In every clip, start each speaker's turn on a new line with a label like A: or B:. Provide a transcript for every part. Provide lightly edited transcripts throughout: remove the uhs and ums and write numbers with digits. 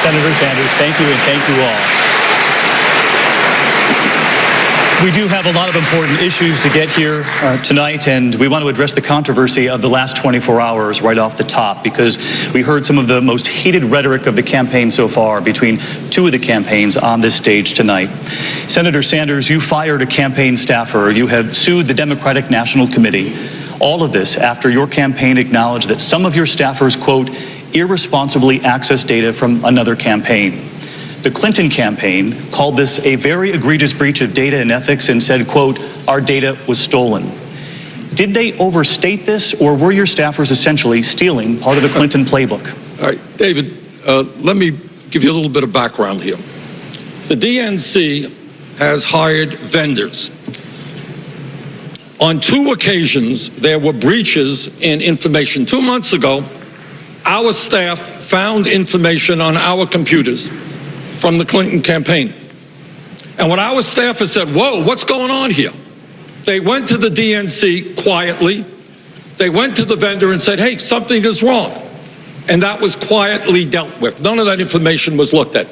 A: Senator Sanders. Thank you, and thank you all. We do have a lot of important issues to get here tonight, and we want to address the controversy of the last 24 hours right off the top, because we heard some of the most heated rhetoric of the campaign so far between two of the campaigns on this stage tonight. Senator Sanders, you fired a campaign staffer. You have sued the Democratic National Committee. All of this after your campaign acknowledged that some of your staffers, quote, irresponsibly accessed data from another campaign. The Clinton campaign called this a very egregious breach of data and ethics and said, quote, our data was stolen. Did they overstate this, or were your staffers essentially stealing part of the Clinton playbook?
B: All right, David, let me give you a little bit of background here. The DNC has hired vendors. On 2 occasions, there were breaches in information. 2 months ago, our staff found information on our computers from the Clinton campaign. And when our staffers said, whoa, what's going on here? They went to the DNC quietly. They went to the vendor and said, hey, something is wrong. And that was quietly dealt with. None of that information was looked at.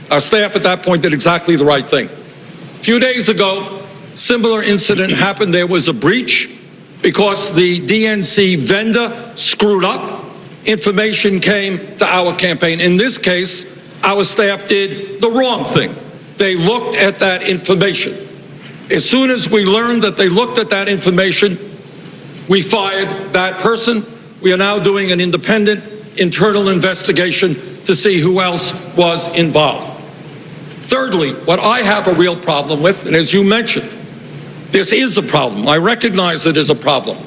B: Our staff at that point did exactly the right thing. A few days ago, similar incident happened. There was a breach because the DNC vendor screwed up. Information came to our campaign. In this case, our staff did the wrong thing. They looked at that information. As soon as we learned that they looked at that information, we fired that person. We are now doing an independent internal investigation to see who else was involved. Thirdly, what I have a real problem with, and as you mentioned, this is a problem. I recognize it is a problem.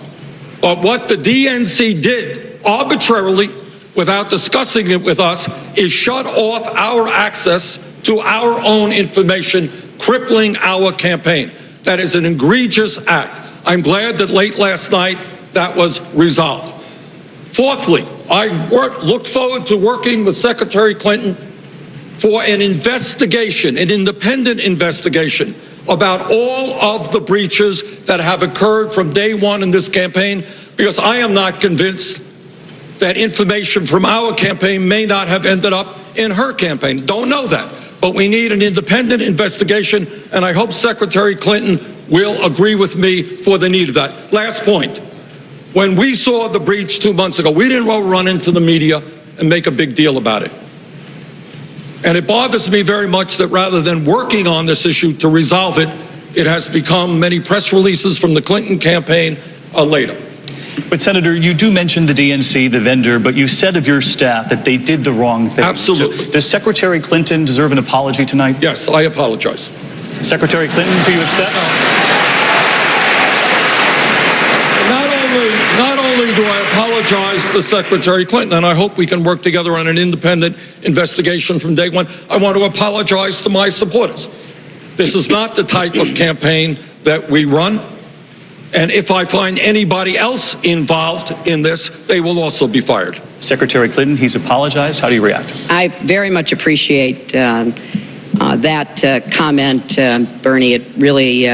B: But what the DNC did arbitrarily, without discussing it with us, is shut off our access to our own information, crippling our campaign. That is an egregious act. I'm glad that late last night that was resolved. Fourthly, I look forward to working with Secretary Clinton for an investigation, an independent investigation about all of the breaches that have occurred from day one in this campaign, because I am not convinced that information from our campaign may not have ended up in her campaign. Don't know that. But we need an independent investigation, and I hope Secretary Clinton will agree with me for the need of that. Last point. When we saw the breach 2 months ago, we didn't run into the media and make a big deal about it. And it bothers me very much that rather than working on this issue to resolve it, it has become many press releases from the Clinton campaign later.
A: But, Senator, you do mention the DNC, the vendor, but you said of your staff that they did the wrong thing.
B: Absolutely.
A: So does Secretary Clinton deserve an apology tonight?
B: Yes, I apologize.
A: Secretary Clinton, do you accept?
B: Not only do I apologize to Secretary Clinton, and I hope we can work together on an independent investigation from day one, I want to apologize to my supporters. This is not the type of campaign that we run. And if I find anybody else involved in this, they will also be fired.
A: Secretary Clinton, he's apologized. How do you react?
C: I very much appreciate that comment, Bernie. It really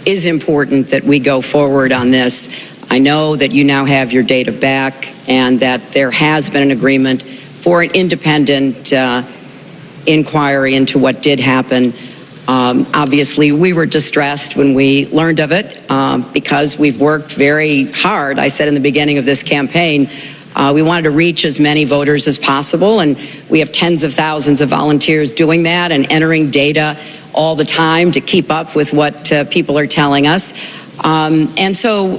C: is important that we go forward on this. I know that you now have your data back and that there has been an agreement for an independent inquiry into what did happen. Obviously, we were distressed when we learned of it because we've worked very hard. I said in the beginning of this campaign, we wanted to reach as many voters as possible, and we have tens of thousands of volunteers doing that and entering data all the time to keep up with what people are telling us. And so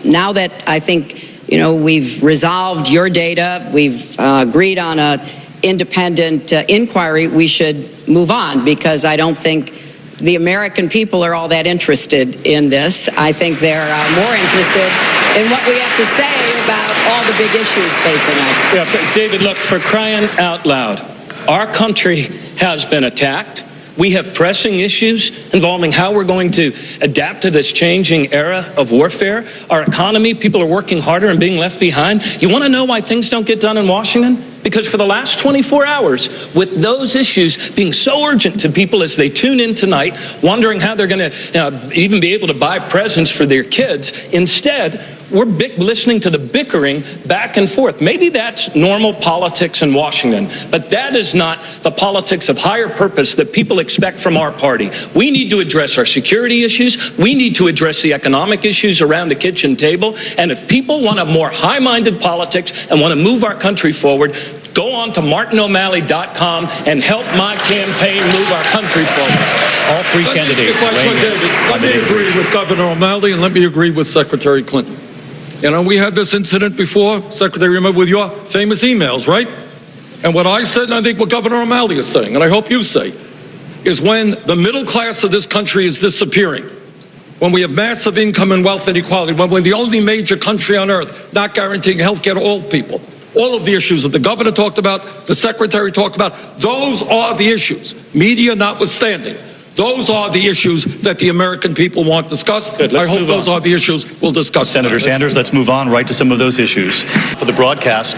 C: now that I think, we've resolved your data, we've agreed on a independent inquiry, we should move on, because I don't think the American people are all that interested in this. I think they're more interested in what we have to say about all the big issues facing us.
D: Yeah, David, look, for crying out loud, our country has been attacked. We have pressing issues involving how we're going to adapt to this changing era of warfare. Our economy, people are working harder and being left behind. You want to know why things don't get done in Washington? Because for the last 24 hours, with those issues being so urgent to people as they tune in tonight, wondering how they're going to even be able to buy presents for their kids, instead, we're listening to the bickering back and forth. Maybe that's normal politics in Washington, but that is not the politics of higher purpose that people expect from our party. We need to address our security issues. We need to address the economic issues around the kitchen table. And if people want a more high-minded politics and want to move our country forward, go on to martino'malley.com and help my campaign move our country forward.
A: All three candidates.
B: If I could, David, let me agree with Governor O'Malley and let me agree with Secretary Clinton. You know, we had this incident before, Secretary, remember, with your famous emails, right? And what I said, and I think what Governor O'Malley is saying, and I hope you say, is when the middle class of this country is disappearing, when we have massive income and wealth inequality, when we're the only major country on earth not guaranteeing health care to all people, all of the issues that the governor talked about, the secretary talked about, those are the issues, media notwithstanding. Those are the issues that the American people want discussed. I hope those are the issues we'll discuss.
A: Senator Sanders, let's move on right to some of those issues. For the broadcast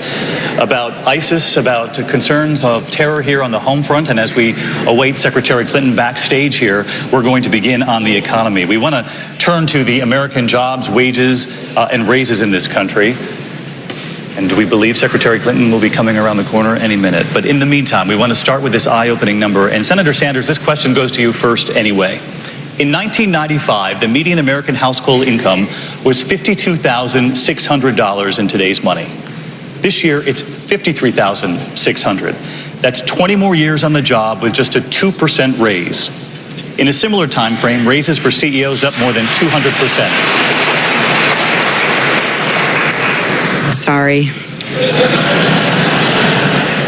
A: about ISIS, about concerns of terror here on the home front, and as we await Secretary Clinton backstage here, we're going to begin on the economy. We want to turn to the American jobs, wages, and raises in this country. And we believe Secretary Clinton will be coming around the corner any minute. But in the meantime, we want to start with this eye-opening number. And Senator Sanders, this question goes to you first anyway. In 1995, the median American household income was $52,600 in today's money. This year, it's $53,600. That's 20 more years on the job with just a 2% raise. In a similar time frame, raises for CEOs up more than 200%.
C: Sorry.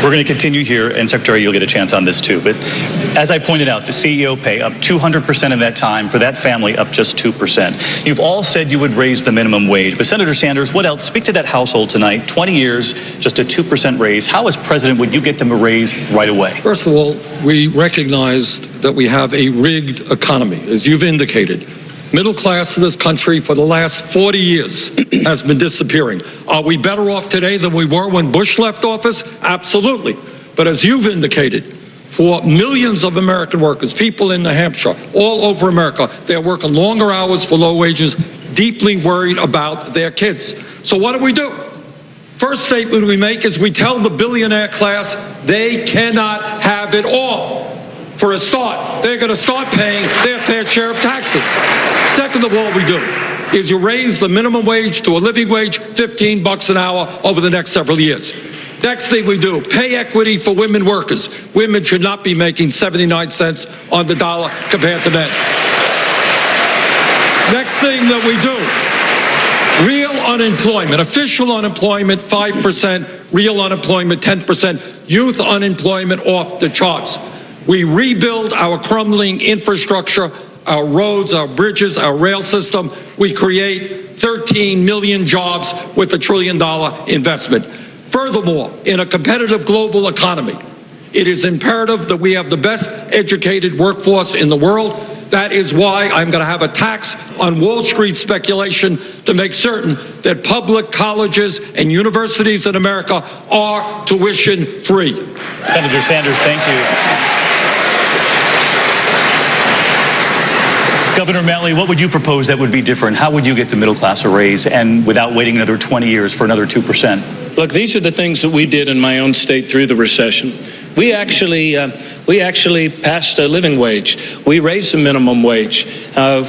A: We're going to continue here, and Secretary, you'll get a chance on this too. But as I pointed out, the CEO pay up 200% in that time, for that family up just 2%. You've all said you would raise the minimum wage, but Senator Sanders, what else? Speak to that household tonight, 20 years, just a 2% raise. How, as president, would you get them a raise right away?
B: First of all, we recognized that we have a rigged economy, as you've indicated. Middle class in this country for the last 40 years has been disappearing. Are we better off today than we were when Bush left office? Absolutely. But as you've indicated, for millions of American workers, people in New Hampshire, all over America, they're working longer hours for low wages, deeply worried about their kids. So what do? First statement we make is we tell the billionaire class they cannot have it all. For a start, they're going to start paying their fair share of taxes. Second of all we do is you raise the minimum wage to a living wage, $15 an hour over the next several years. Next thing we do, pay equity for women workers. Women should not be making 79 cents on the dollar compared to men. Next thing that we do, real unemployment, official unemployment 5%, real unemployment 10%, youth unemployment off the charts. We rebuild our crumbling infrastructure, our roads, our bridges, our rail system. We create 13 million jobs with $1 trillion investment. Furthermore, in a competitive global economy, it is imperative that we have the best educated workforce in the world. That is why I'm going to have a tax on Wall Street speculation to make certain that public colleges and universities in America are tuition free.
A: Senator Sanders, thank you. Governor O'Malley, what would you propose that would be different? How would you get the middle class a raise and without waiting another 20 years for another 2%?
D: Look, these are the things that we did in my own state through the recession. We actually passed a living wage. We raised the minimum wage.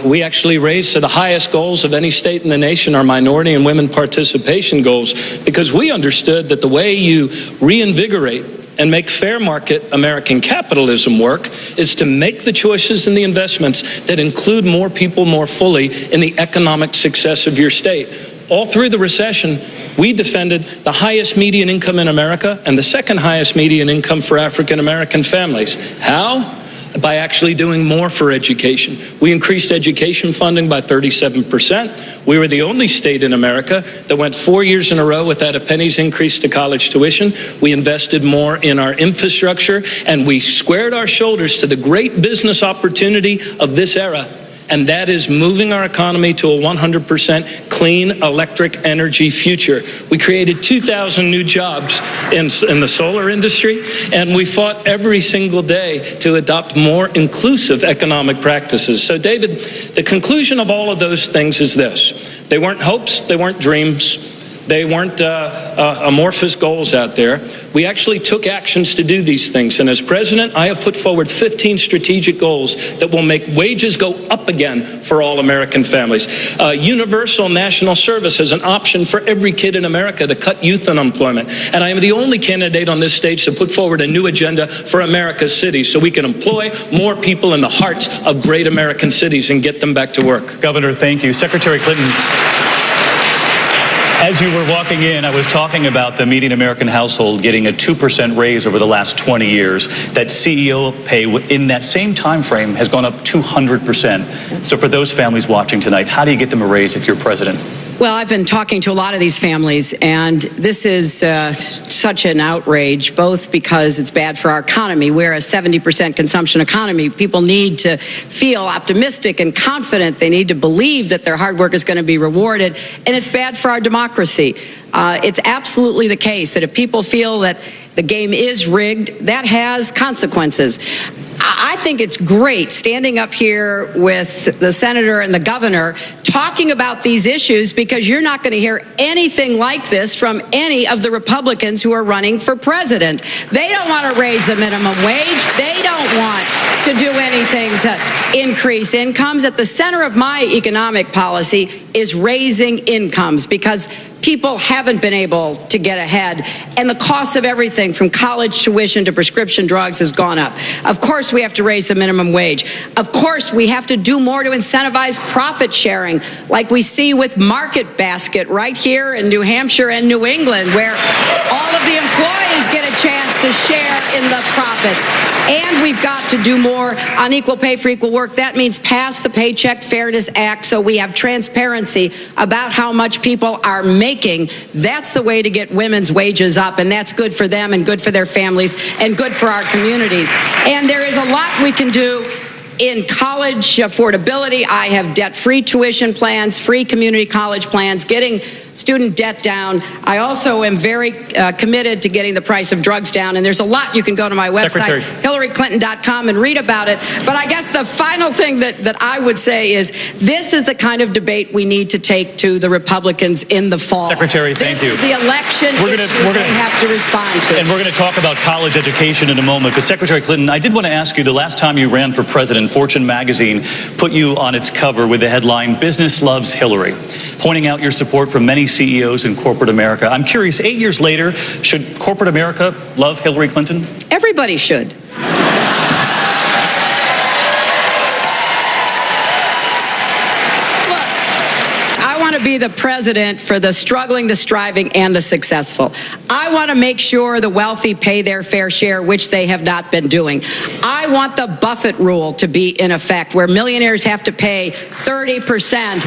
D: We actually raised to the highest goals of any state in the nation our minority and women participation goals, because we understood that the way you reinvigorate and make fair market American capitalism work is to make the choices and the investments that include more people more fully in the economic success of your state. All through the recession, we defended the highest median income in America and the second highest median income for African American families. How? By actually doing more for education. We increased education funding by 37%. We were the only state in America that went 4 years in a row without a penny's increase to college tuition. We invested more in our infrastructure, and we squared our shoulders to the great business opportunity of this era. and that is moving our economy to a 100% clean electric energy future. We created 2,000 new jobs in the solar industry, and we fought every single day to adopt more inclusive economic practices. So, David, the conclusion of all of those things is this. They weren't hopes, they weren't dreams. They weren't amorphous goals out there. We actually took actions to do these things. And as president, I have put forward 15 strategic goals that will make wages go up again for all American families. Universal national service as an option for every kid in America to cut youth unemployment. And I am the only candidate on this stage to put forward a new agenda for America's cities so we can employ more people in the hearts of great American cities and get them back to work.
A: Governor, thank you. Secretary Clinton, as you were walking in, I was talking about the median American household getting a 2% raise over the last 20 years. That CEO pay in that same time frame has gone up 200%. So for those families watching tonight, how do you get them a raise if you're president?
C: Well, I've been talking to a lot of these families, and this is such an outrage, both because it's bad for our economy. We're a 70% consumption economy. People need to feel optimistic and confident. They need to believe that their hard work is going to be rewarded, and it's bad for our democracy. It's absolutely the case that if people feel that the game is rigged, that has consequences. I think it's great standing up here with the senator and the governor talking about these issues, because you're not going to hear anything like this from any of the Republicans who are running for president. They don't want to raise the minimum wage. They don't want to do anything to increase incomes. At the center of my economic policy is raising incomes, because people haven't been able to get ahead, and the cost of everything from college tuition to prescription drugs has gone up. Of course, we have to raise the minimum wage. Of course, we have to do more to incentivize profit sharing, like we see with Market Basket right here in New Hampshire and New England, where all of the employees get a chance to share in the profits. And we've got to do more on equal pay for equal work. That means pass the Paycheck Fairness Act so we have transparency about how much people are making. That's the way to get women's wages up, and that's good for them and good for their families and good for our communities. And there is a lot we can do in college affordability. I have debt-free tuition plans, free community college plans, getting student debt down. I also am very committed to getting the price of drugs down, and there's a lot. You can go to my website, HillaryClinton.com, and read about it. But I guess the final thing that I would say is this is the kind of debate we need to take to the Republicans in the fall.
A: Secretary, thank you.
C: This is the election issue they have to respond to.
A: And we're going to talk about college education in a moment. But Secretary Clinton, I did want to ask you, the last time you ran for president, Fortune magazine put you on its cover with the headline, "Business Loves Hillary," pointing out your support for many CEOs in corporate America. I'm curious, 8 years later, should corporate America love Hillary Clinton?
C: Everybody should. To be the president for the struggling, the striving, and the successful. I want to make sure the wealthy pay their fair share, which they have not been doing. I want the Buffett rule to be in effect, where millionaires have to pay 30%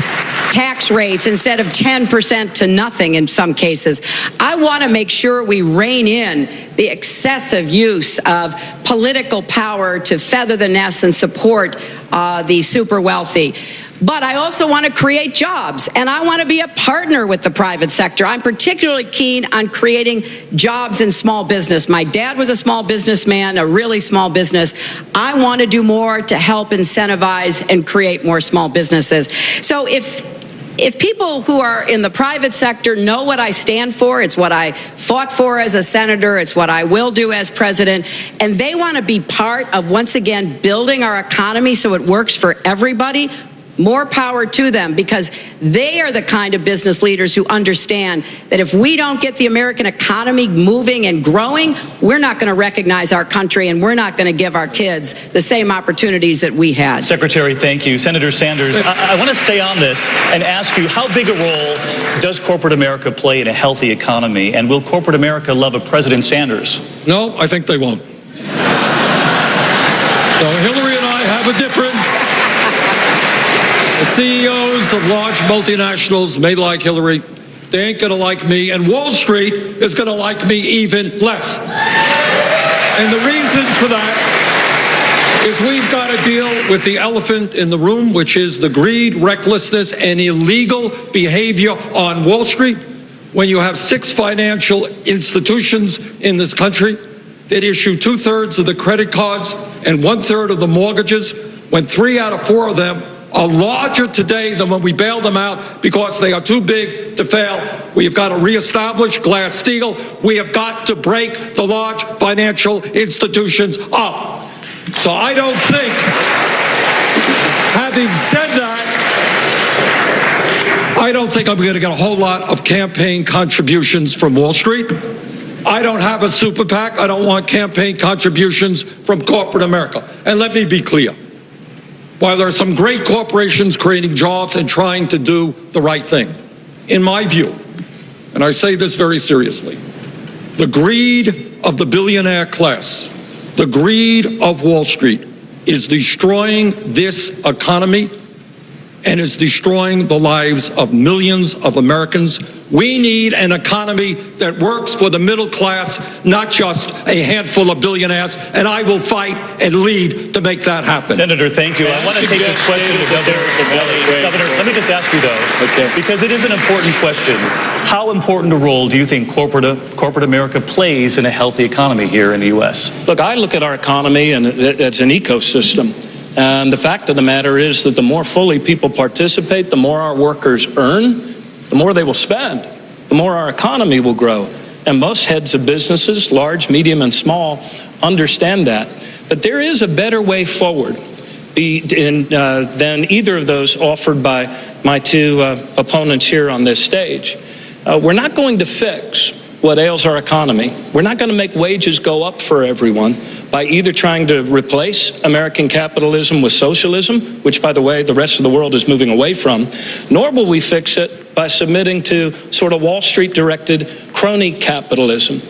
C: tax rates instead of 10% to nothing in some cases. I want to make sure we rein in the excessive use of political power to feather the nest and support the super wealthy. But I also want to create jobs, and I want to be a partner with the private sector. I'm particularly keen on creating jobs in small business. My dad was a small businessman, a really small business. I want to do more to help incentivize and create more small businesses. So if people who are in the private sector know what I stand for, it's what I fought for as a senator, it's what I will do as president, and they want to be part of, once again, building our economy so it works for everybody, more power to them, because they are the kind of business leaders who understand that if we don't get the American economy moving and growing, we're not going to recognize our country, and we're not going to give our kids the same opportunities that we had.
A: Secretary, thank you. Senator Sanders, I want to stay on this and ask you, how big a role does corporate America play in a healthy economy, and will corporate America love a President Sanders?
B: No, I think they won't. So Hillary and I have a difference. The CEOs of large multinationals may like Hillary. They ain't going to like me, and Wall Street is going to like me even less. And the reason for that is we've got to deal with the elephant in the room, which is the greed, recklessness, and illegal behavior on Wall Street. When you have 6 financial institutions in this country that issue 2/3 of the credit cards and 1/3 of the mortgages, when 3 out of 4 of them are larger today than when we bailed them out because they are too big to fail. We have got to reestablish Glass-Steagall. We have got to break the large financial institutions up. So I don't think, having said that, I don't think I'm going to get a whole lot of campaign contributions from Wall Street. I don't have a super PAC. I don't want campaign contributions from corporate America. And let me be clear. While there are some great corporations creating jobs and trying to do the right thing, in my view, and I say this very seriously, the greed of the billionaire class, the greed of Wall Street is destroying this economy and is destroying the lives of millions of Americans. We need an economy that works for the middle class, not just a handful of billionaires, and I will fight and lead to make that happen.
A: Senator, thank you. I want to take this question to Governor, let me just ask you, though, because it is an important question. How important a role do you think corporate America plays in a healthy economy here in the U.S.?
D: Look, I look at our economy and it's an ecosystem. And the fact of the matter is that the more fully people participate, the more our workers earn, the more they will spend, the more our economy will grow. And most heads of businesses, large, medium, and small, understand that. But there is a better way forward than either of those offered by my 2 opponents here on this stage. We're not going to fix what ails our economy. We're not going to make wages go up for everyone by either trying to replace American capitalism with socialism, which, by the way, the rest of the world is moving away from, nor will we fix it by submitting to sort of Wall Street-directed crony capitalism.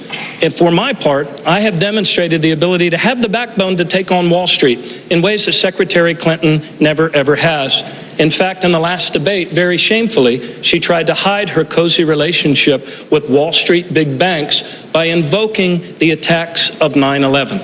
D: And for my part, I have demonstrated the ability to have the backbone to take on Wall Street in ways that Secretary Clinton never, ever has. In fact, in the last debate, very shamefully, she tried to hide her cozy relationship with Wall Street big banks by invoking the attacks of 9/11.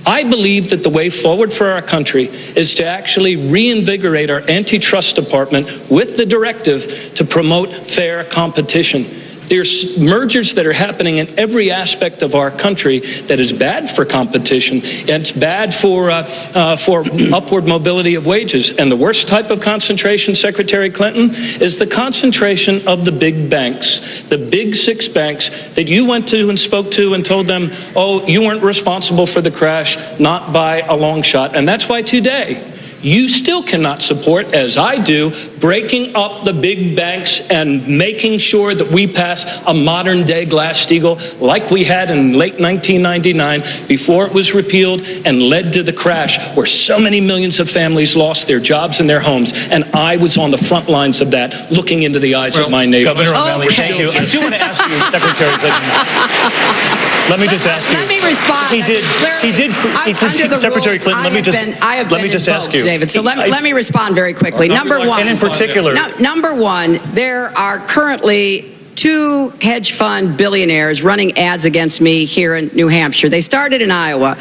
D: I believe that the way forward for our country is to actually reinvigorate our antitrust department with the directive to promote fair competition. There's mergers that are happening in every aspect of our country that is bad for competition, and it's bad for upward mobility of wages. And the worst type of concentration, Secretary Clinton, is the concentration of the big banks, the big 6 banks that you went to and spoke to and told them, oh, you weren't responsible for the crash, not by a long shot. And that's why today you still cannot support, as I do, breaking up the big banks and making sure that we pass a modern-day Glass-Steagall like we had in late 1999 before it was repealed and led to the crash where so many millions of families lost their jobs and their homes. And I was on the front lines of that, looking into the eyes of my neighbors.
A: Governor O'Malley, thank you. I do want to ask you, Secretary Clinton. Let me just ask you.
C: Let me respond.
A: He critiqued Secretary Clinton. Let me just ask you.
C: David. So let me respond very quickly. Number one,
A: and in particular,
C: number one, there are currently 2 hedge fund billionaires running ads against me here in New Hampshire. They started in Iowa.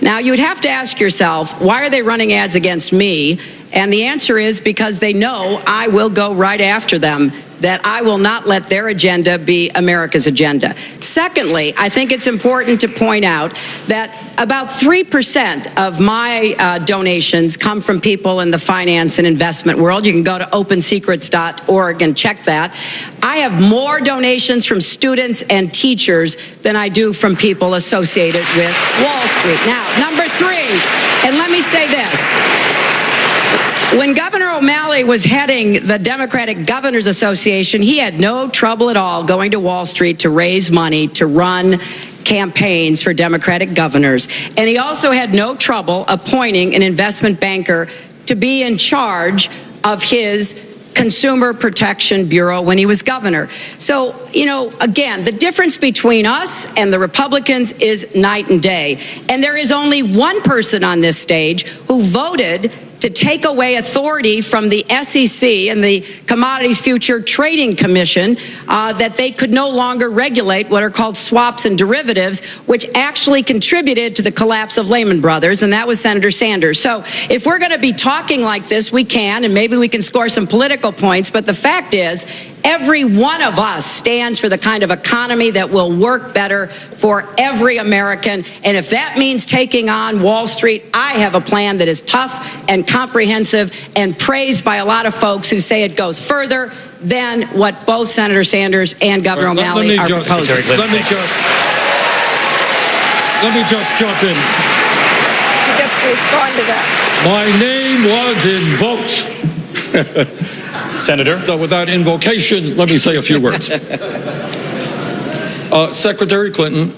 C: Now, you'd have to ask yourself, why are they running ads against me? And the answer is because they know I will go right after them, that I will not let their agenda be America's agenda. Secondly, I think it's important to point out that about 3% of my donations come from people in the finance and investment world. You can go to opensecrets.org and check that. I have more donations from students and teachers than I do from people associated with Wall Street. Now, number 3, and let me say this. When Governor O'Malley was heading the Democratic Governors Association, he had no trouble at all going to Wall Street to raise money to run campaigns for Democratic governors. And he also had no trouble appointing an investment banker to be in charge of his Consumer Protection Bureau when he was governor. So, again, the difference between us and the Republicans is night and day. And there is only one person on this stage who voted to take away authority from the SEC and the Commodities Future Trading Commission that they could no longer regulate what are called swaps and derivatives, which actually contributed to the collapse of Lehman Brothers, and that was Senator Sanders. So if we're going to be talking like this, we can, and maybe we can score some political points, but the fact is, every one of us stands for the kind of economy that will work better for every American. And if that means taking on Wall Street, I have a plan that is tough and comprehensive and praised by a lot of folks who say it goes further than what both Senator Sanders and Governor O'Malley are proposing.
B: Let me just jump in.
E: He gets to respond to that.
B: My name was invoked.
A: Senator.
B: So without invocation, let me say a few words. Secretary Clinton,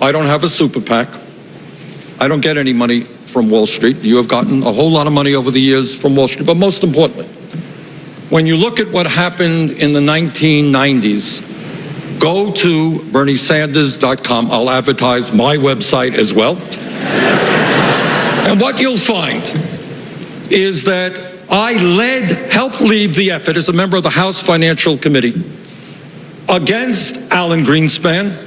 B: I don't have a super PAC. I don't get any money from Wall Street. You have gotten a whole lot of money over the years from Wall Street. But most importantly, when you look at what happened in the 1990s, go to BernieSanders.com. I'll advertise my website as well. And what you'll find is that I helped lead the effort as a member of the House Financial Committee against Alan Greenspan,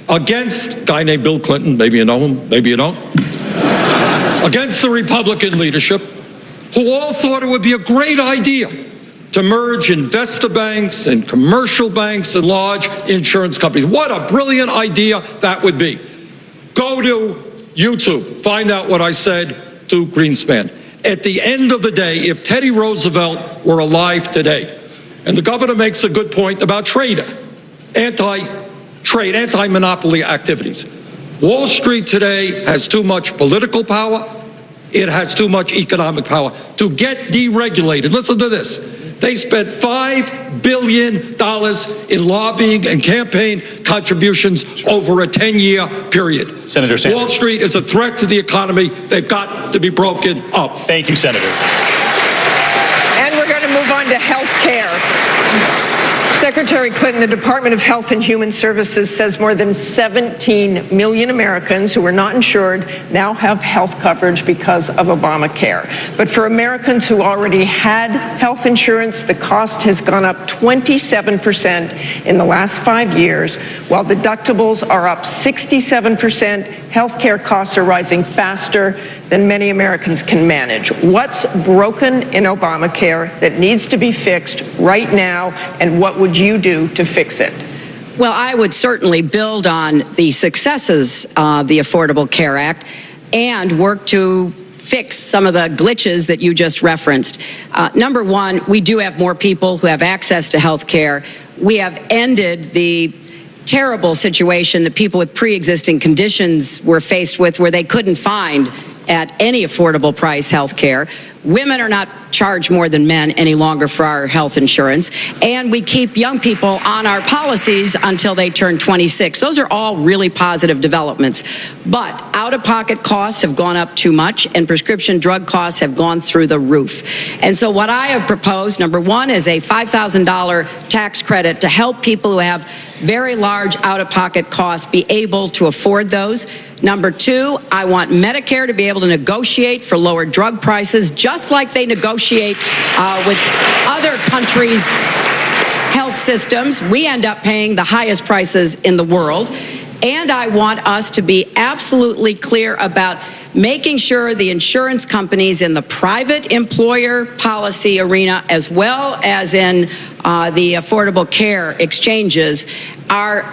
B: against a guy named Bill Clinton, maybe you know him, maybe you don't, against the Republican leadership, who all thought it would be a great idea to merge investor banks and commercial banks and large insurance companies. What a brilliant idea that would be. Go to YouTube, find out what I said to Greenspan. At the end of the day, if Teddy Roosevelt were alive today, and the governor makes a good point about anti-trade, anti-monopoly activities. Wall Street today has too much political power. It has too much economic power to get deregulated. Listen to this. They spent $5 billion in lobbying and campaign contributions over a 10-year period.
A: Senator Sanders.
B: Wall Street is a threat to the economy. They've got to be broken up.
A: Thank you, Senator.
E: And we're going to move on to health care. Secretary Clinton, the Department of Health and Human Services says more than 17 million Americans who are not insured now have health coverage because of Obamacare. But for Americans who already had health insurance, the cost has gone up 27% in the last 5 years, while deductibles are up 67%. Health care costs are rising faster than many Americans can manage. What's broken in Obamacare that needs to be fixed right now, and what would you do to fix it?
C: Well, I would certainly build on the successes of the Affordable Care Act and work to fix some of the glitches that you just referenced. Number one, we do have more people who have access to health care. We have ended the terrible situation that people with pre-existing conditions were faced with, where they couldn't find at any affordable price health care. Women are not charged more than men any longer for our health insurance, and we keep young people on our policies until they turn 26. Those are all really positive developments. But out-of-pocket costs have gone up too much, and prescription drug costs have gone through the roof. And so what I have proposed, number one, is a $5,000 tax credit to help people who have very large out-of-pocket costs be able to afford those. Number two, I want Medicare to be able to negotiate for lower drug prices, just like they negotiate with other countries' health systems. We end up paying the highest prices in the world. And I want us to be absolutely clear about making sure the insurance companies in the private employer policy arena, as well as in the Affordable Care exchanges, are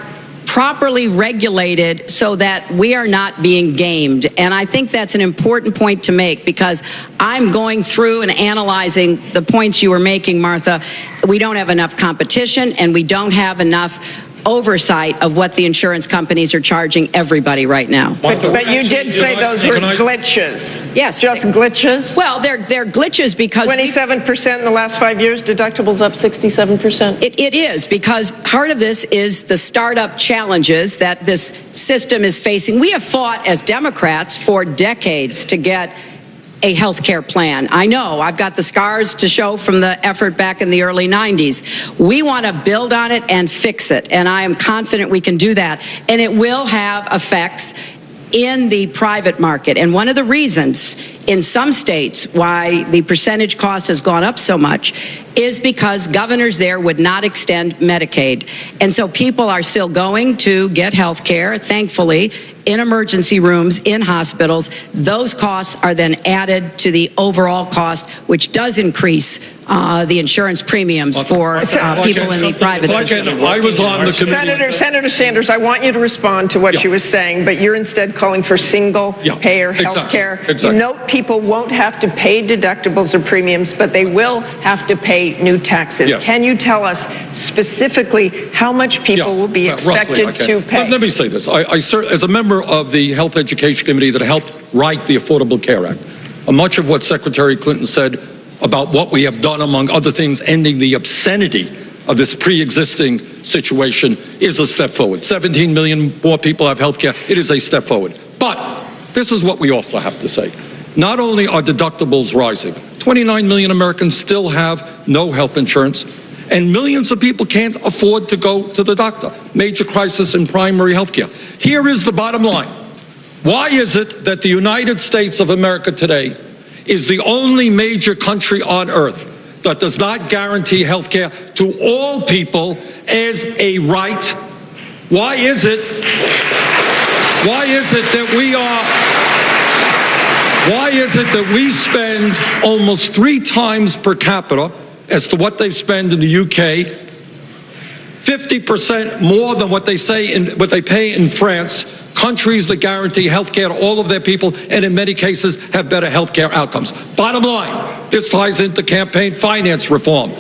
C: properly regulated so that we are not being gamed. And I think that's an important point to make, because I'm going through and analyzing the points you were making, Martha. We don't have enough competition, and we don't have enough oversight of what the insurance companies are charging everybody right now.
E: But you did say those were glitches.
C: Yes.
E: Just glitches?
C: Well, they're glitches because
E: 27% in the last 5 years, deductibles up 67%.
C: It is, because part of this is the startup challenges that this system is facing. We have fought as Democrats for decades to get a health care plan. I know, I've got the scars to show from the effort back in the early 90s. We want to build on it and fix it, and I am confident we can do that. And it will have effects in the private market. And one of the reasons in some states why the percentage cost has gone up so much is because governors there would not extend Medicaid. And so people are still going to get health care, thankfully, in emergency rooms, in hospitals. Those costs are then added to the overall cost, which does increase the insurance premiums for people in the private system.
B: I was on the committee.
E: Senator Sanders, I want you to respond to what she was saying, but you're instead calling for single-payer health care.
B: Exactly.
E: You note people won't have to pay deductibles or premiums, but they will have to pay new taxes.
B: Yes.
E: Can you tell us specifically how much people will be expected to pay?
B: Let me say this. I as a member of the Health Education Committee that helped write the Affordable Care Act, much of what Secretary Clinton said about what we have done, among other things, ending the obscenity of this pre-existing situation is a step forward. 17 million more people have health care. It is a step forward. But this is what we also have to say. Not only are deductibles rising, 29 million Americans still have no health insurance, and millions of people can't afford to go to the doctor. Major crisis in primary health care. Here is the bottom line. Why is it that the United States of America today is the only major country on earth that does not guarantee health care to all people as a right? Why is it that we spend almost 3 times per capita as to what they spend in the UK, 50% more than what they pay in France, countries that guarantee health care to all of their people and in many cases have better health care outcomes? Bottom line, this ties into campaign finance reform.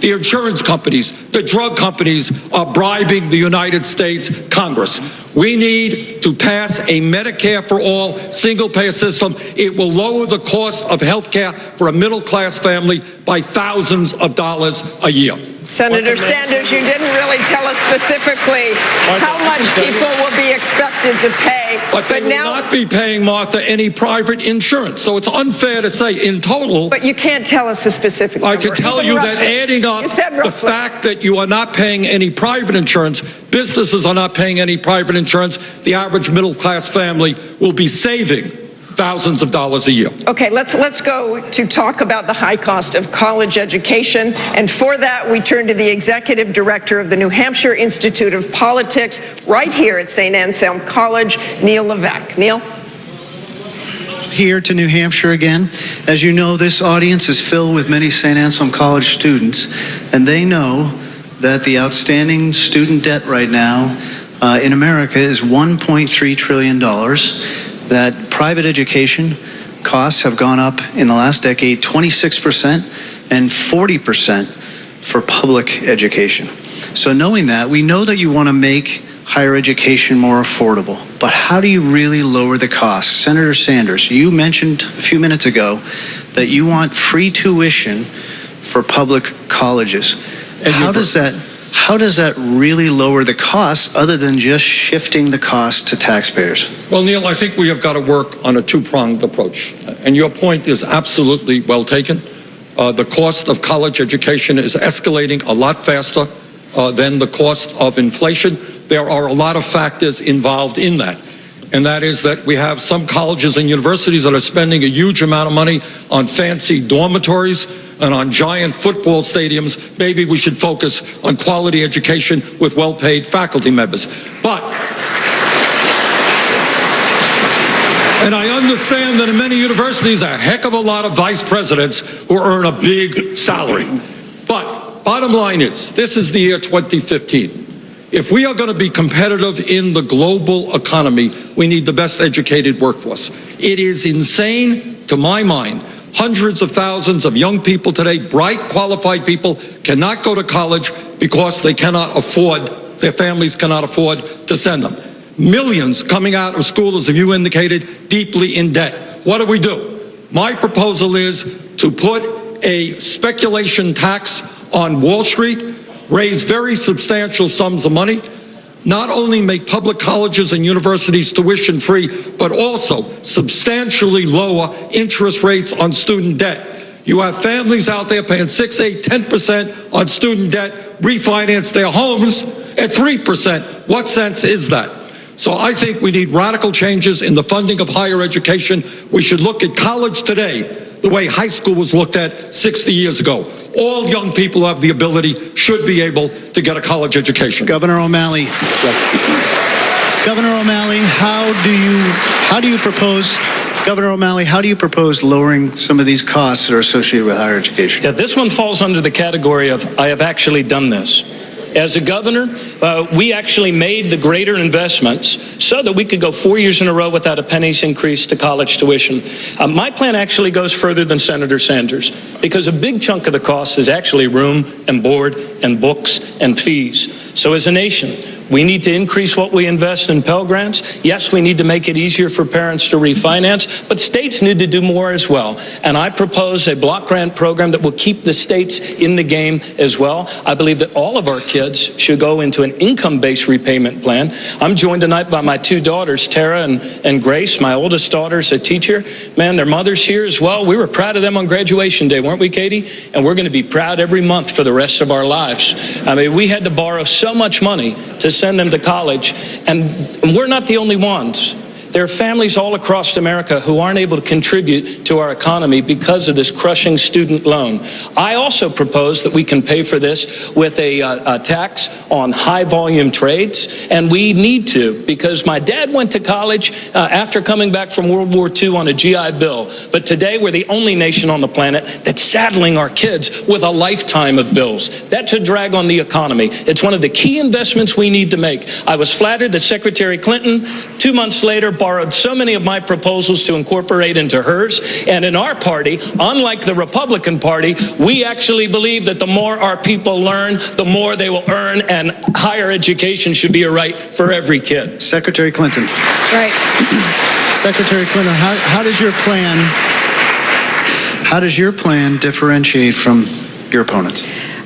B: The insurance companies, the drug companies are bribing the United States Congress. We need to pass a Medicare for all single-payer system. It will lower the cost of health care for a middle-class family by thousands of dollars a year.
E: Senator Sanders, you didn't really tell us specifically how much people will be expected to pay.
B: But they will not be paying, Martha, any private insurance. So it's unfair to say in total.
E: But you can't tell us a specific number.
B: I can tell you that adding up the fact that you are not paying any private insurance, businesses are not paying any private insurance, the average middle-class family will be saving thousands of dollars a year.
E: Okay, let's go to talk about the high cost of college education. And for that, we turn to the executive director of the New Hampshire Institute of Politics, right here at St. Anselm College, Neil Levesque. Neil?
F: Here to New Hampshire again. As you know, this audience is filled with many St. Anselm College students, and they know that the outstanding student debt right now in America is $1.3 trillion, that private education costs have gone up in the last decade 26% and 40% for public education. So knowing that, we know that you want to make higher education more affordable, but how do you really lower the costs? Senator Sanders, you mentioned a few minutes ago that you want free tuition for public colleges. And how does that really lower the costs other than just shifting the cost to taxpayers?
B: Well, Neil, I think we have got to work on a two-pronged approach. And your point is absolutely well taken. The cost of college education is escalating a lot faster than the cost of inflation. There are a lot of factors involved in that. And that is that we have some colleges and universities that are spending a huge amount of money on fancy dormitories and on giant football stadiums. Maybe we should focus on quality education with well-paid faculty members. But, and I understand that in many universities, a heck of a lot of vice presidents who earn a big salary. But bottom line is, this is the year 2015. If we are going to be competitive in the global economy, we need the best educated workforce. It is insane, to my mind, hundreds of thousands of young people today, bright, qualified people, cannot go to college because they cannot afford, their families cannot afford to send them. Millions coming out of school, as you indicated, deeply in debt. What do? My proposal is to put a speculation tax on Wall Street, raise very substantial sums of money, not only make public colleges and universities tuition free, but also substantially lower interest rates on student debt. You have families out there paying 6, 8, 10% on student debt, refinance their homes at 3%. What sense is that? So I think we need radical changes in the funding of higher education. We should look at college today the way high school was looked at 60 years ago. All young people who have the ability should be able to get a college education.
F: Governor O'Malley. Yes. Governor O'Malley, how do you propose, Governor O'Malley, how do you propose lowering some of these costs that are associated with higher education?
D: Yeah, this one falls under the category of I have actually done this. As a governor, we actually made the greater investments so that we could go 4 years in a row without a penny's increase to college tuition. My plan actually goes further than Senator Sanders, because a big chunk of the cost is actually room and board and books and fees. So as a nation, we need to increase what we invest in Pell Grants. Yes, we need to make it easier for parents to refinance, but states need to do more as well. And I propose a block grant program that will keep the states in the game as well. I believe that all of our kids should go into an income-based repayment plan. I'm joined tonight by my two daughters, Tara and Grace. My oldest daughter's a teacher. Man, their mother's here as well. We were proud of them on graduation day, weren't we, Katie? And we're going to be proud every month for the rest of our lives. I mean, we had to borrow so much money to send them to college, and we're not the only ones. There are families all across America who aren't able to contribute to our economy because of this crushing student loan. I also propose that we can pay for this with a tax on high volume trades, and we need to, because my dad went to college after coming back from World War II on a GI Bill. But today we're the only nation on the planet that's saddling our kids with a lifetime of bills. That's a drag on the economy. It's one of the key investments we need to make. I was flattered that Secretary Clinton, 2 months later, borrowed so many of my proposals to incorporate into hers. And in our party, unlike the Republican Party, we actually believe that the more our people learn, the more they will earn, and higher education should be a right for every kid.
F: Secretary Clinton.
C: Right.
F: Secretary Clinton, how does your plan differentiate from your opponents?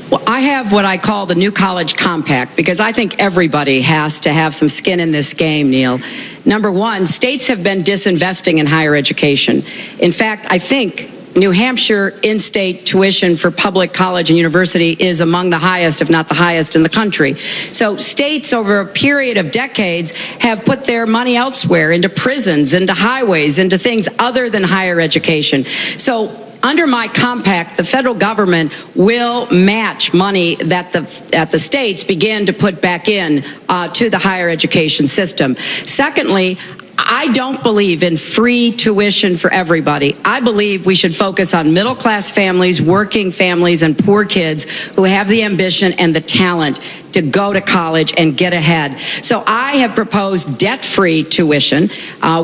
C: Well, I have what I call the New College Compact, because I think everybody has to have some skin in this game, Neil. Number one, states have been disinvesting in higher education. In fact, I think New Hampshire in-state tuition for public college and university is among the highest, if not the highest, in the country. So states over a period of decades have put their money elsewhere, into prisons, into highways, into things other than higher education. So under my compact, the federal government will match money that the states begin to put back in to the higher education system. Secondly, I don't believe in free tuition for everybody. I believe we should focus on middle-class families, working families, and poor kids who have the ambition and the talent to go to college and get ahead. So I have proposed debt-free tuition,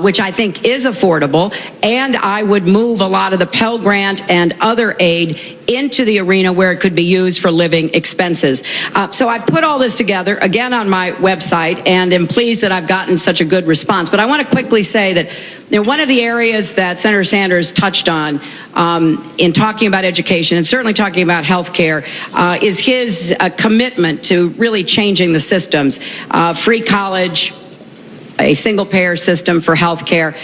C: which I think is affordable, and I would move a lot of the Pell Grant and other aid into the arena where it could be used for living expenses. So I've put all this together, again, on my website, and am pleased that I've gotten such a good response. But I want to quickly say that one of the areas that Senator Sanders touched on in talking about education, and certainly talking about health care, is his commitment to really changing the systems. Free college, a single-payer system for health care.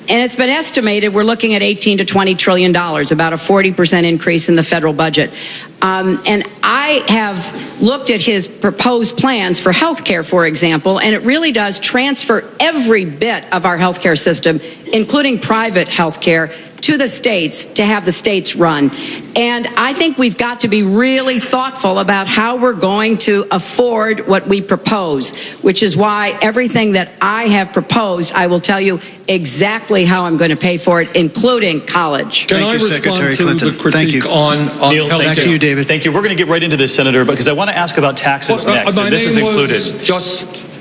C: And it's been estimated we're looking at $18 to $20 trillion, about a 40% increase in the federal budget. And I have looked at his proposed plans for health care, for example, and it really does transfer every bit of our health care system, including private health care, to the states to have the states run. And I think we've got to be really thoughtful about how we're going to afford what we propose, which is why everything that I have proposed, I will tell you exactly how I'm going to pay for it, including college.
B: Can I respond to the critique on
A: Neil,
B: health
A: thank
B: care?
A: you, David. Thank you. We're going to get right into this, Senator, because I want to ask about taxes next, and this is included.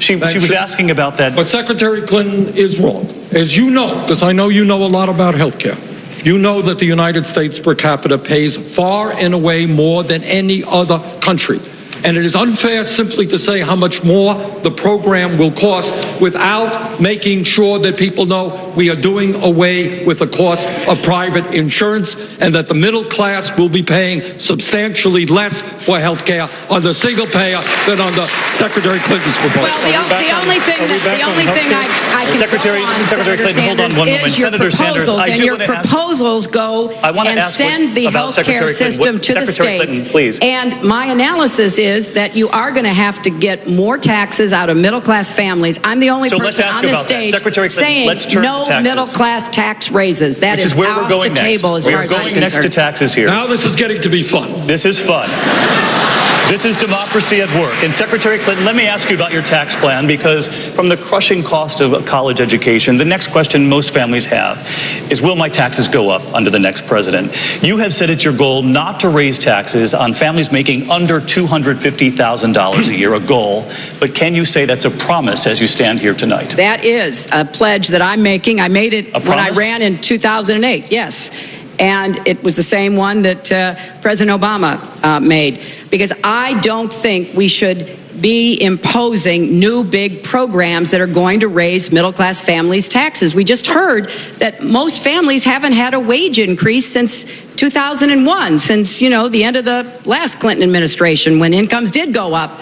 A: She was asking about that.
B: But Secretary Clinton is wrong. As you know, because I know you know a lot about health care, you know that the United States per capita pays far and away more than any other country. And it is unfair simply to say how much more the program will cost without making sure that people know we are doing away with the cost of private insurance, and that the middle class will be paying substantially less for health care under single payer than under Secretary Clinton's proposal.
C: Well, the only thing I can
A: Secretary Clinton, hold on one moment. Senator Sanders, I do want to ask.
C: Proposals go and send the health care system to the states.
A: Please.
C: And my analysis is is that you are going to have to get more taxes out of middle-class families. I'm the only person on this stage saying no middle-class tax raises. That is off the table as far as I'm concerned.
A: We're going next to taxes here.
B: Now this is getting to be fun.
A: This is fun. This is democracy at work. And Secretary Clinton, let me ask you about your tax plan, because from the crushing cost of college education, the next question most families have is, will my taxes go up under the next president? You have said it's your goal not to raise taxes on families making under $250,000 a year, a goal. But can you say that's a promise as you stand here tonight?
C: That is a pledge that I'm making. I made it when I ran in 2008, yes. And it was the same one that President Obama made, because I don't think we should be imposing new big programs that are going to raise middle-class families' taxes. We just heard that most families haven't had a wage increase since 2001, since, the end of the last Clinton administration, when incomes did go up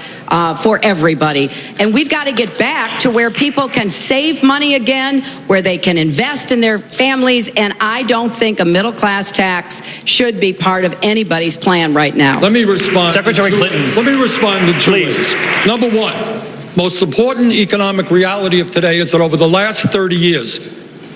C: for everybody. And we've got to get back to where people can save money again, where they can invest in their families, and I don't think a middle-class tax should be part of anybody's plan right now.
B: Let me respond.
A: Secretary Clinton.
B: Let me respond in two ways. Number one, most important economic reality of today is that over the last 30 years,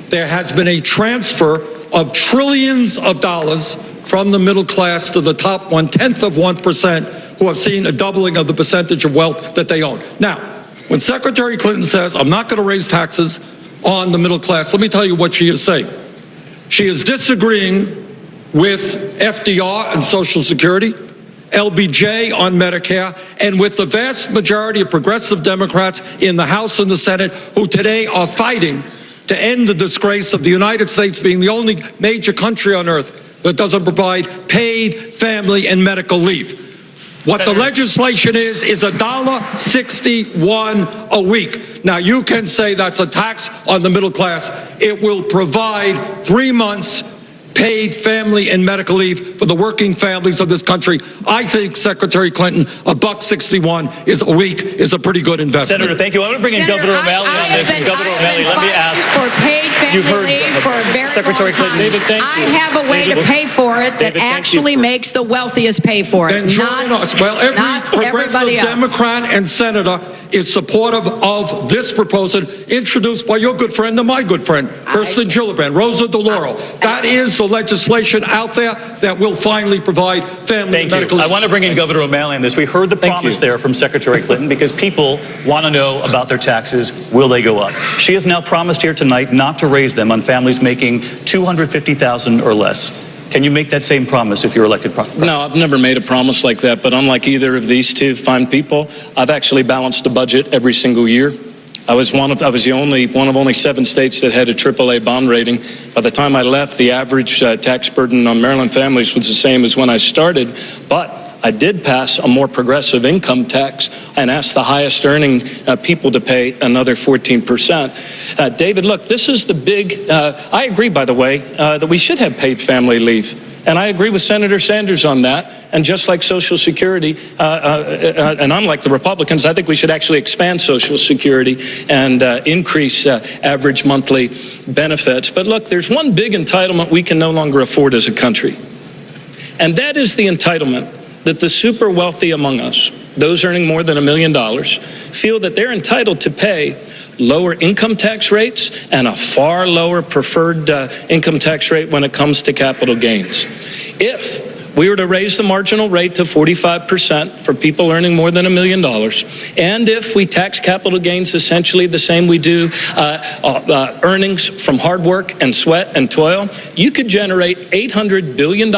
B: there has been a transfer of trillions of dollars from the middle class to the top 1/10% who have seen a doubling of the percentage of wealth that they own. Now, when Secretary Clinton says, I'm not going to raise taxes on the middle class, let me tell you what she is saying. She is disagreeing with FDR and Social Security, LBJ on Medicare, and with the vast majority of progressive Democrats in the House and the Senate who today are fighting to end the disgrace of the United States being the only major country on earth that doesn't provide paid family and medical leave. What the legislation is $1.61 a week. Now, you can say that's a tax on the middle class. It will provide 3 months paid family and medical leave for the working families of this country. I think, Secretary Clinton, $1.61 a week is a pretty good investment.
A: Senator, thank you. I want to bring in Governor O'Malley on this. And Governor O'Malley, let me ask.
C: For paid family leave for a very
A: Secretary
C: long time.
A: Clinton,
D: David,
C: I have a way to pay for it that actually makes the wealthiest pay for it.
B: Then join us. Well, every progressive Democrat and senator is supportive of this proposal introduced by your good friend and my good friend, Kirsten Gillibrand, Rosa DeLauro. That is the legislation out there that will finally provide family and medical leave.
A: I want to bring in Governor O'Malley on this. We heard the promise there from Secretary Clinton, because people want to know about their taxes. Will they go up? She has now promised here tonight not to raise them on families making $250,000 or less. Can you make that same promise if you're elected?
D: No, I've never made a promise like that, but unlike either of these two fine people, I've actually balanced the budget every single year. I was one of only 7 states that had a AAA bond rating. By the time I left, the average tax burden on Maryland families was the same as when I started, but I did pass a more progressive income tax and asked the highest earning people to pay another 14%. David, look, this is the big, I agree, by the way, that we should have paid family leave. And I agree with Senator Sanders on that. And just like Social Security, and unlike the Republicans, I think we should actually expand Social Security and increase average monthly benefits. But look, there's one big entitlement we can no longer afford as a country. And that is the entitlement that the super wealthy among us, those earning more than $1 million, feel that they're entitled to pay lower income tax rates and a far lower preferred income tax rate when it comes to capital gains. If we were to raise the marginal rate to 45% for people earning more than $1 million, and if we tax capital gains essentially the same we do earnings from hard work and sweat and toil, you could generate $800 billion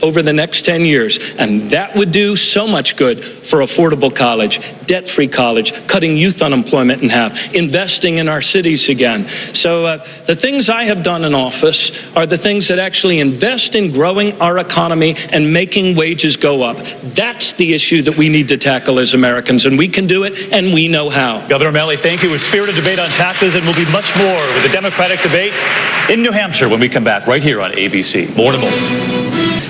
D: over the next 10 years. And that would do so much good for affordable college, debt-free college, cutting youth unemployment in half, investing in our cities again. So the things I have done in office are the things that actually invest in growing our economy and making wages go up. That's the issue that we need to tackle as Americans, and we can do it, and we know how.
A: Governor O'Malley, thank you. A spirited debate on taxes, and we'll be much more with the Democratic debate in New Hampshire when we come back right here on ABC. More to more.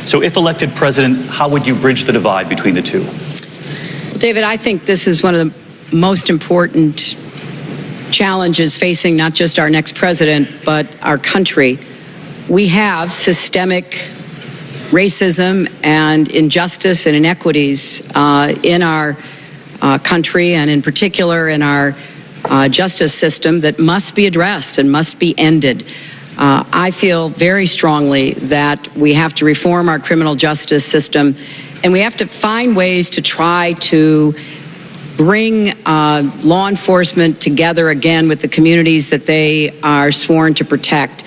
A: So if elected president, how would you bridge the divide between the two?
C: Well, David, I think this is one of the most important challenges facing not just our next president, but our country. We have systemic racism and injustice and inequities in our country, and in particular in our justice system, that must be addressed and must be ended. I feel very strongly that we have to reform our criminal justice system, and we have to find ways to try to bring law enforcement together again with the communities that they are sworn to protect.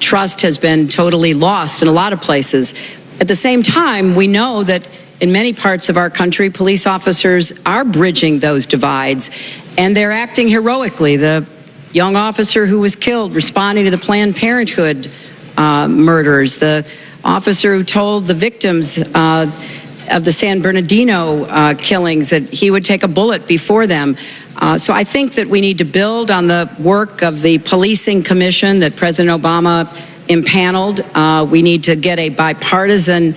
C: Trust has been totally lost in a lot of places. At the same time, we know that in many parts of our country, police officers are bridging those divides, and they're acting heroically. The young officer who was killed responding to the Planned Parenthood murders, the officer who told the victims of the San Bernardino killings that he would take a bullet before them. So I think that we need to build on the work of the Policing Commission that President Obama impaneled. We need to get a bipartisan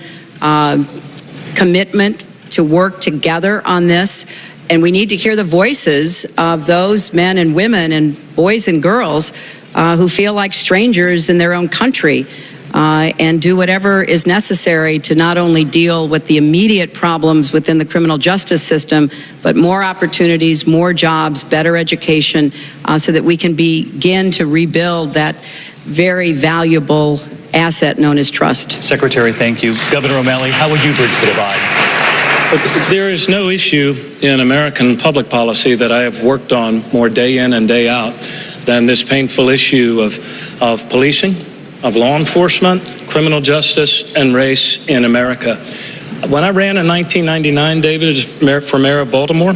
C: commitment to work together on this. And we need to hear the voices of those men and women and boys and girls who feel like strangers in their own country, and do whatever is necessary to not only deal with the immediate problems within the criminal justice system, but more opportunities, more jobs, better education, so that we can begin to rebuild that very valuable asset known as trust.
A: Secretary, thank you. Governor O'Malley, how would you bridge the divide?
D: There is no issue in American public policy that I have worked on more day in and day out than this painful issue of policing, of law enforcement, criminal justice, and race in America. When I ran in 1999, David, for mayor of Baltimore,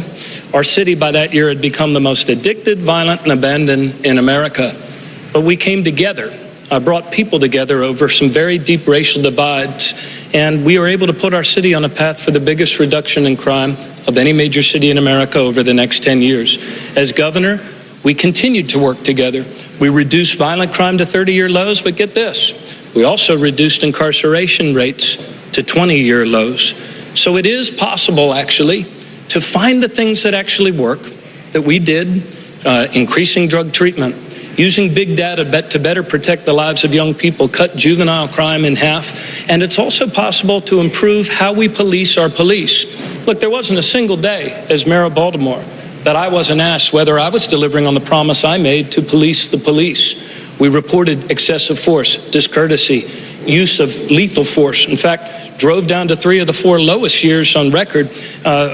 D: our city by that year had become the most addicted, violent, and abandoned in America. But we came together. I brought people together over some very deep racial divides, and we were able to put our city on a path for the biggest reduction in crime of any major city in America over the next 10 years. As governor, we continued to work together. We reduced violent crime to 30-year lows, but get this, we also reduced incarceration rates to 20-year lows. So it is possible, actually, to find the things that actually work, that we did, increasing drug treatment, using big data to better protect the lives of young people, cut juvenile crime in half, and it's also possible to improve how we police our police. Look, there wasn't a single day as mayor of Baltimore that I wasn't asked whether I was delivering on the promise I made to police the police. We reported excessive force, discourtesy, use of lethal force. In fact, drove down to 3 of the 4 lowest years on record,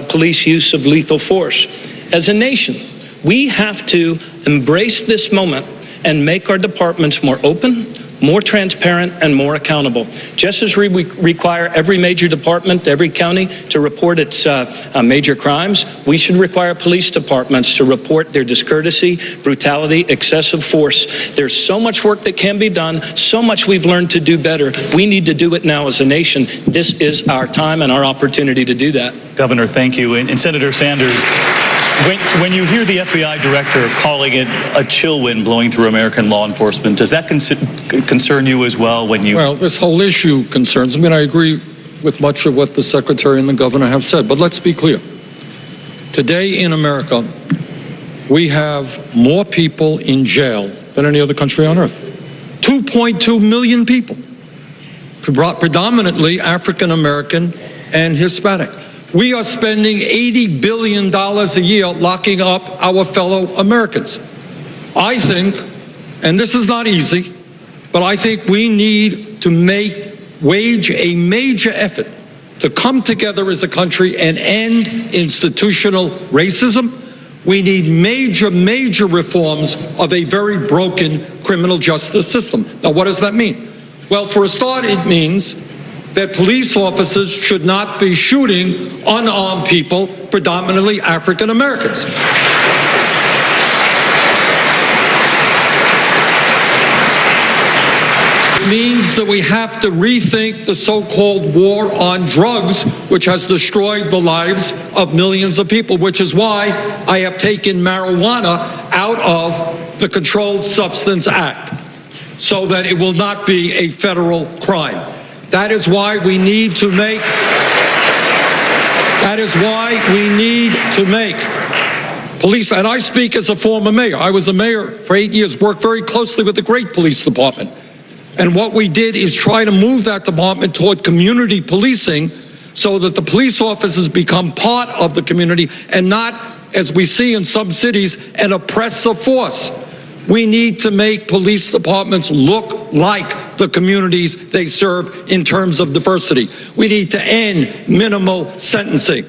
D: police use of lethal force. As a nation, we have to embrace this moment and make our departments more open, more transparent, and more accountable. Just as we require every major department, every county to report its major crimes, we should require police departments to report their discourtesy, brutality, excessive force. There's so much work that can be done, so much we've learned to do better. We need to do it now as a nation. This is our time and our opportunity to do that.
A: Governor, thank you. And Senator Sanders, when you hear the FBI director calling it a chill wind blowing through American law enforcement, does that concern you as well when you...
B: Well, this whole issue concerns me, and I agree with much of what the Secretary and the Governor have said. But let's be clear. Today in America, we have more people in jail than any other country on earth. 2.2 million people, predominantly African American and Hispanic. We are spending $80 billion a year locking up our fellow Americans. I think, and this is not easy, but I think we need to wage a major effort to come together as a country and end institutional racism. We need major reforms of a very broken criminal justice system. Now, what does that mean? Well, for a start, it means that police officers should not be shooting unarmed people, predominantly African Americans. It means that we have to rethink the so-called war on drugs, which has destroyed the lives of millions of people, which is why I have taken marijuana out of the Controlled Substance Act, so that it will not be a federal crime. That is why we need to make police, and I speak as a former mayor. I was a mayor for 8 years, worked very closely with the great police department. And what we did is try to move that department toward community policing so that the police officers become part of the community and not, as we see in some cities, an oppressive force. We need to make police departments look like the communities they serve in terms of diversity. We need to end minimal sentencing.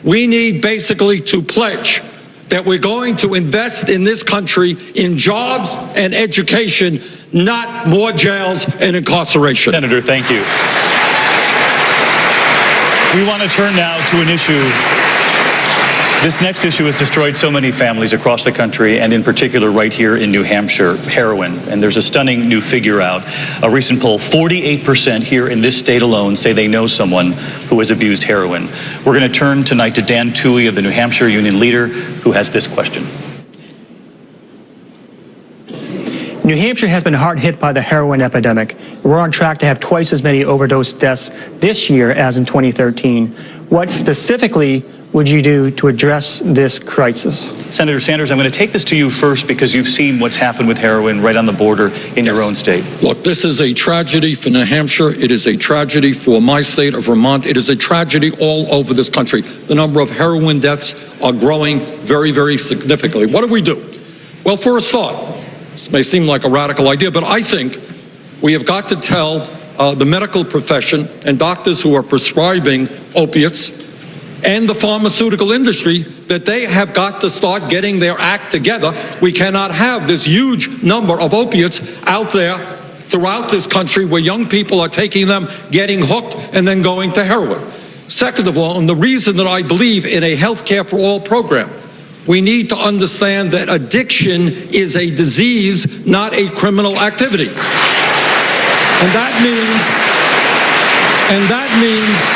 B: We need basically to pledge that we're going to invest in this country in jobs and education, not more jails and incarceration.
A: Senator, thank you. We want to turn now to an issue. This next issue has destroyed so many families across the country, and in particular right here in New Hampshire, heroin. And there's a stunning new figure out. A recent poll, 48% here in this state alone say they know someone who has abused heroin. We're going to turn tonight to Dan Toohey of the New Hampshire Union Leader, who has this question.
G: New Hampshire has been hard hit by the heroin epidemic. We're on track to have twice as many overdose deaths this year as in 2013. What specifically would you do to address this crisis?
A: Senator Sanders, I'm going to take this to you first because you've seen what's happened with heroin right on the border in your own state.
B: Look, this is a tragedy for New Hampshire. It is a tragedy for my state of Vermont. It is a tragedy all over this country. The number of heroin deaths are growing very, very significantly. What do we do? Well, for a start, this may seem like a radical idea, but I think we have got to tell the medical profession and doctors who are prescribing opiates and the pharmaceutical industry that they have got to start getting their act together. We cannot have this huge number of opiates out there throughout this country where young people are taking them, getting hooked, and then going to heroin. Second of all, and the reason that I believe in a health care for all program, we need to understand that addiction is a disease, not a criminal activity. And that means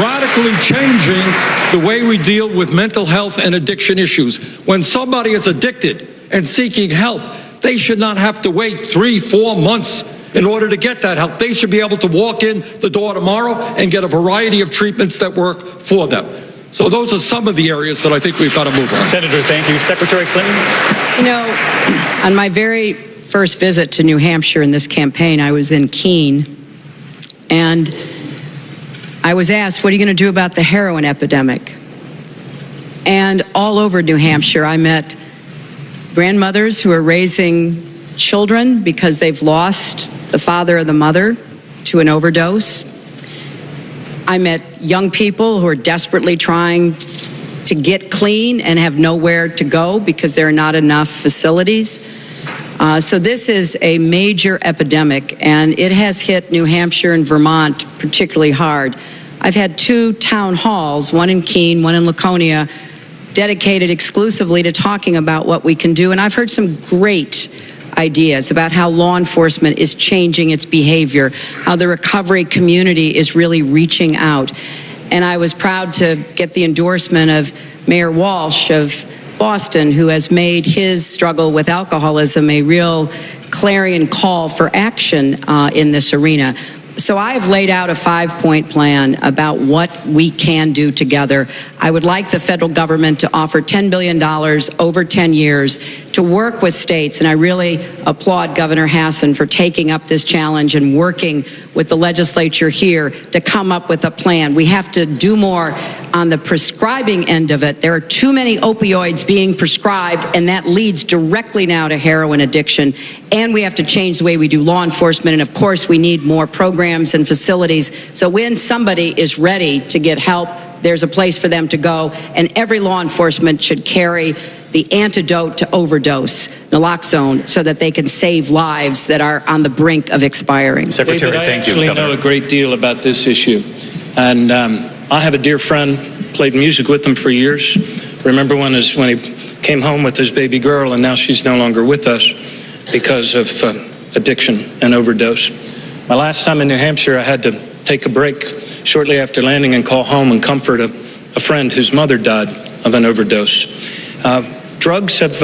B: radically changing the way we deal with mental health and addiction issues. When somebody is addicted and seeking help, they should not have to wait 3-4 months in order to get that help. They should be able to walk in the door tomorrow and get a variety of treatments that work for them. So those are some of the areas that I think we've got to move on.
A: Senator, thank you. Secretary Clinton?
C: You know, on my very first visit to New Hampshire in this campaign, I was in Keene, and I was asked, what are you going to do about the heroin epidemic? And all over New Hampshire, I met grandmothers who are raising children because they've lost the father or the mother to an overdose. I met young people who are desperately trying to get clean and have nowhere to go because there are not enough facilities. So this is a major epidemic, and it has hit New Hampshire and Vermont particularly hard. I've had 2 town halls, one in Keene, one in Laconia, dedicated exclusively to talking about what we can do, and I've heard some great ideas about how law enforcement is changing its behavior, how the recovery community is really reaching out. And I was proud to get the endorsement of Mayor Walsh of Boston, who has made his struggle with alcoholism a real clarion call for action in this arena. So I've laid out a 5-point plan about what we can do together. I would like the federal government to offer $10 billion over 10 years to work with states, and I really applaud Governor Hassan for taking up this challenge and working with the legislature here to come up with a plan. We have to do more on the prescribing end of it. There are too many opioids being prescribed, and that leads directly now to heroin addiction. And we have to change the way we do law enforcement, and of course we need more programs and facilities. So when somebody is ready to get help, there's a place for them to go, and every law enforcement should carry the antidote to overdose, naloxone, so that they can save lives that are on the brink of expiring.
A: Secretary,
D: David,
A: thank you.
D: I actually know a great deal about this issue, and I have a dear friend, played music with him for years. Remember when he came home with his baby girl, and now she's no longer with us because of addiction and overdose. My last time in New Hampshire, I had to take a break shortly after landing and call home and comfort a friend whose mother died of an overdose. Drugs have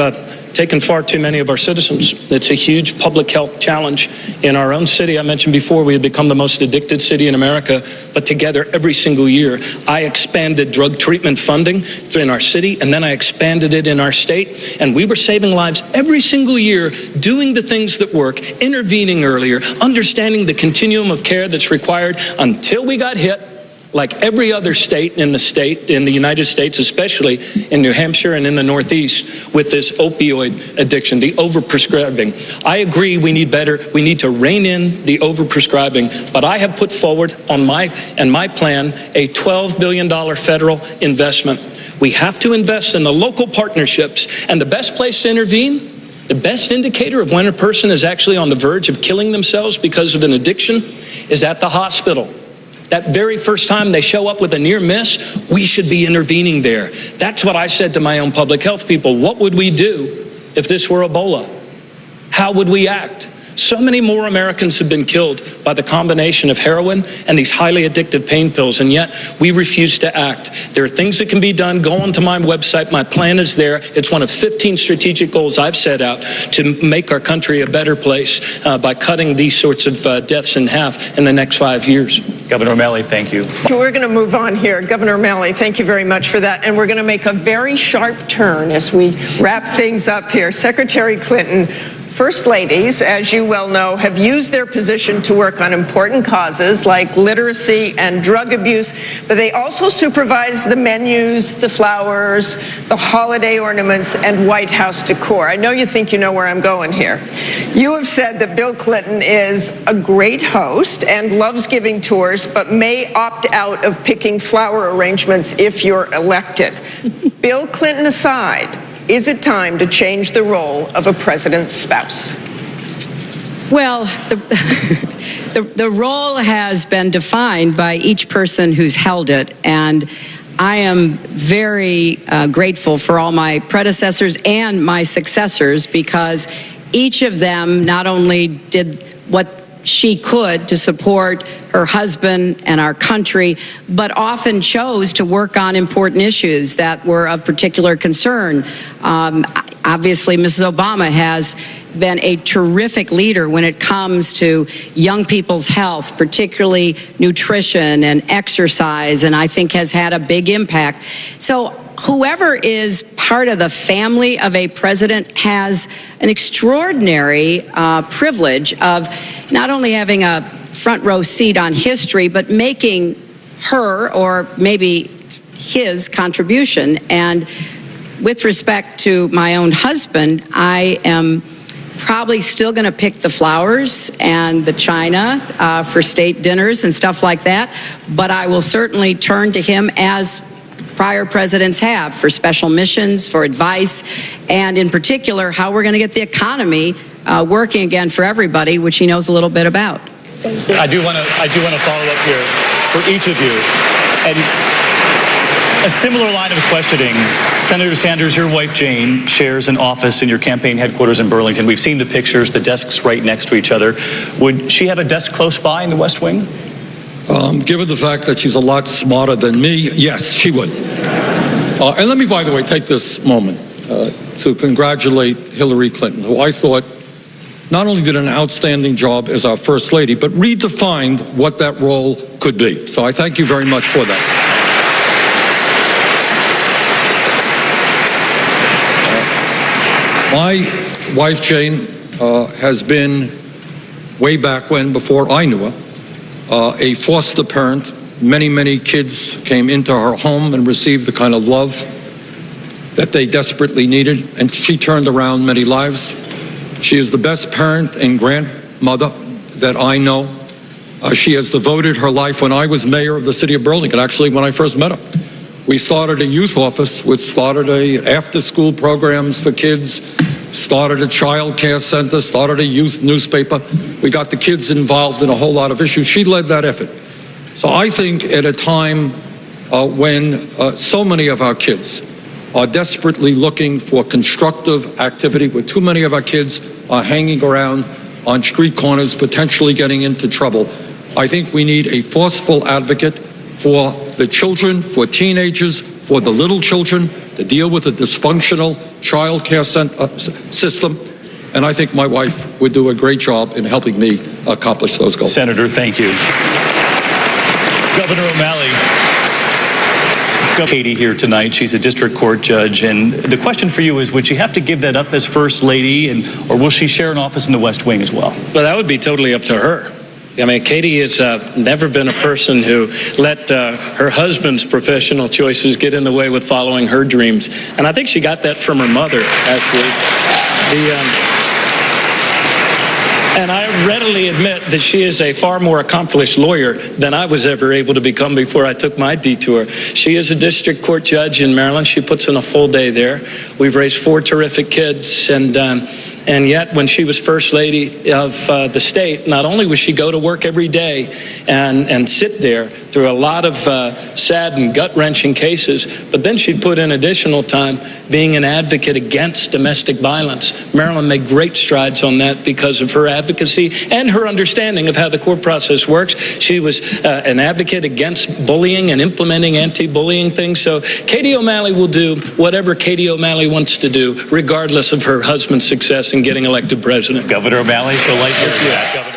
D: taken far too many of our citizens. It's a huge public health challenge. In our own city, I mentioned before, we had become the most addicted city in America, but together every single year, I expanded drug treatment funding in our city, and then I expanded it in our state, and we were saving lives every single year, doing the things that work, intervening earlier, understanding the continuum of care that's required until we got hit, like every other state, in the United States, especially in New Hampshire and in the Northeast, with this opioid addiction, the overprescribing. I agree we need better. We need to rein in the overprescribing, but I have put forward on my plan a $12 billion federal investment. We have to invest in the local partnerships, and the best place to intervene, the best indicator of when a person is actually on the verge of killing themselves because of an addiction, is at the hospital. That very first time they show up with a near miss, we should be intervening there. That's what I said to my own public health people. What would we do if this were Ebola? How would we act? So many more Americans have been killed by the combination of heroin and these highly addictive pain pills, and yet we refuse to act. There are things that can be done. Go onto my website. My plan is there. It's one of 15 strategic goals I've set out to make our country a better place by cutting these sorts of deaths in half in the next 5 years.
A: Governor O'Malley, thank you.
E: We're going to move on here. Governor O'Malley, thank you very much for that. And we're going to make a very sharp turn as we wrap things up here. Secretary Clinton, First ladies, as you well know, have used their position to work on important causes like literacy and drug abuse, but they also supervise the menus, the flowers, the holiday ornaments, and White House decor. I know you think you know where I'm going here. You have said that Bill Clinton is a great host and loves giving tours, but may opt out of picking flower arrangements if you're elected. Bill Clinton aside, is it time to change the role of a president's spouse?
C: Well, the role has been defined by each person who's held it, and I am very grateful for all my predecessors and my successors, because each of them not only did what she could to support her husband and our country, but often chose to work on important issues that were of particular concern. Obviously, Mrs. Obama has been a terrific leader when it comes to young people's health, particularly nutrition and exercise, and I think has had a big impact. So whoever is part of the family of a president has an extraordinary privilege of not only having a front row seat on history, but making her or maybe his contribution. And with respect to my own husband, I am probably still going to pick the flowers and the china for state dinners and stuff like that, but I will certainly turn to him, as prior presidents have, for special missions, for advice, and in particular, how we're going to get the economy working again for everybody, which he knows a little bit about.
A: I do want to follow up here for each of you. And a similar line of questioning. Senator Sanders, your wife Jane shares an office in your campaign headquarters in Burlington. We've seen the pictures, the desks right next to each other. Would she have a desk close by in the West Wing?
B: Given the fact that she's a lot smarter than me, yes, she would. And let me, by the way, take this moment to congratulate Hillary Clinton, who I thought not only did an outstanding job as our First Lady, but redefined what that role could be. So I thank you very much for that. My wife, Jane, has been, way back when, before I knew her, a foster parent. Many kids came into her home and received the kind of love that they desperately needed, and she turned around many lives. She is the best parent and grandmother that I know. She has devoted her life. When I was mayor of the city of Burlington, actually when I first met her, we started a youth office, which started after-school programs for kids, started a child care center, started a youth newspaper. We got the kids involved in a whole lot of issues. She led that effort. So I think at a time when so many of our kids are desperately looking for constructive activity, where too many of our kids are hanging around on street corners, potentially getting into trouble, I think we need a forceful advocate for the children, for teenagers, for the little children, to deal with the dysfunctional child care system. And I think my wife would do a great job in helping me accomplish those goals.
A: Senator, thank you. Governor O'Malley. Katie here tonight. She's a district court judge. And the question for you is, would she have to give that up as First Lady, or will she share an office in the West Wing as well?
D: Well, that would be totally up to her. I mean, Katie has never been a person who let her husband's professional choices get in the way with following her dreams. And I think she got that from her mother, actually. And I readily admit that she is a far more accomplished lawyer than I was ever able to become before I took my detour. She is a district court judge in Maryland. She puts in a full day there. We've raised 4 terrific kids, and yet when she was First Lady of the state, not only would she go to work every day and sit there through a lot of sad and gut-wrenching cases, but then she'd put in additional time being an advocate against domestic violence. Maryland made great strides on that because of her advocacy and her understanding of how the court process works. She was an advocate against bullying and implementing anti-bullying things. So Katie O'Malley will do whatever Katie O'Malley wants to do, regardless of her husband's success in getting elected president.
A: Governor O'Malley, she'll like your